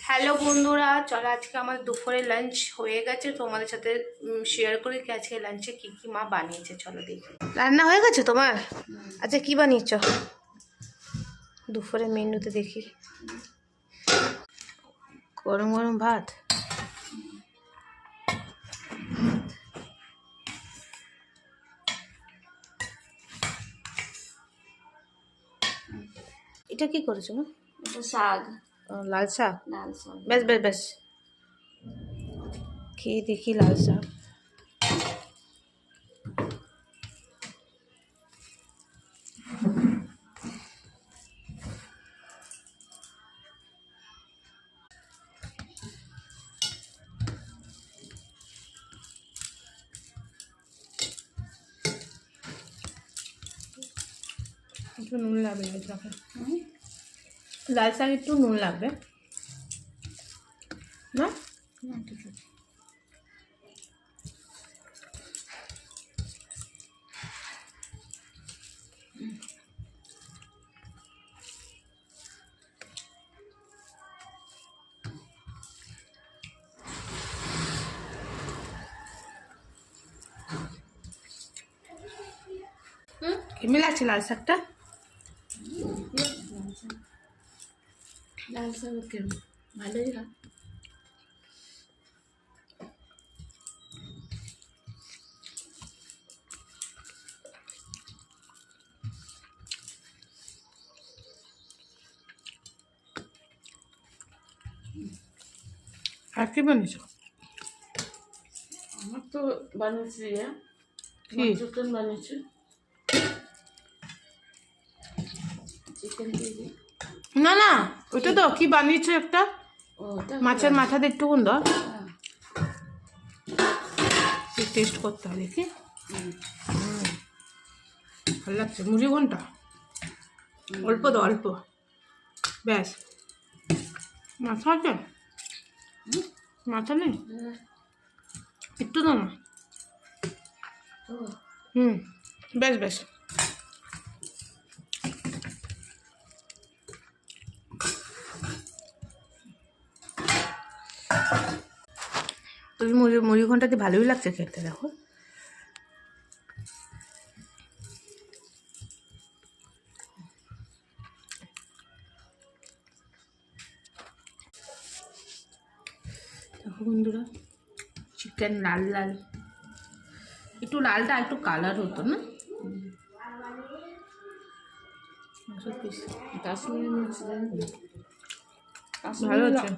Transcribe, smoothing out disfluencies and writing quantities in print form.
Hello বন্ধুরা, চলো আজকে আমার দুপুরে লাঞ্চ হয়ে গেছে। তোমাদের সাথে শেয়ার করি কি আজকে লাঞ্চে কি কি মা বানিয়েছে। চলো দেখি। রান্না হয়ে গেছে তোমার? আচ্ছা কি বানিয়েছ দুপুরে মেনুতে? দেখি। গরম গরম ভাত। এটা কি করেছো? এটা শাক, লাল শাক। লাল শাক। বেশ বেশ বেশ, খেয়ে দেখি লাল শাক। একটু নুন লাগবে লাল শাকে। লাল শাক একটু নুন লাগবে না? ঠিক আছে। কেমন লাগছে লাল শাকটা? লাল শাক কেমন? ভালোই না? আর কি বানিয়েছো? আমার তো বানিয়েছি কি? চিকেন বানিয়েছি। চিকেন দিয়ে না না, ওটা তো কি বানিয়েছো একটা ওটা মাছের মাথা দিয়ে একটু গুণ দাও, হ্যাঁ। টেস্ট করতে হবে দেখি। ভালো লাগছে। মুড়ি ঘন্টা অল্প দাও, অল্প ব্যাস। মাথা আছে? মাথা নেই? একটু দাও না। বেশ বেশ। তুমি মুড়ি ঘন্টাতে ভালোই লাগছে খেতে, দেখো। দেখো বন্ধুরা, চিকেন লাল লাল, একটু লালটা একটু কালার হতো না? কাশ্মীরি মির্চ ভালো হচ্ছে।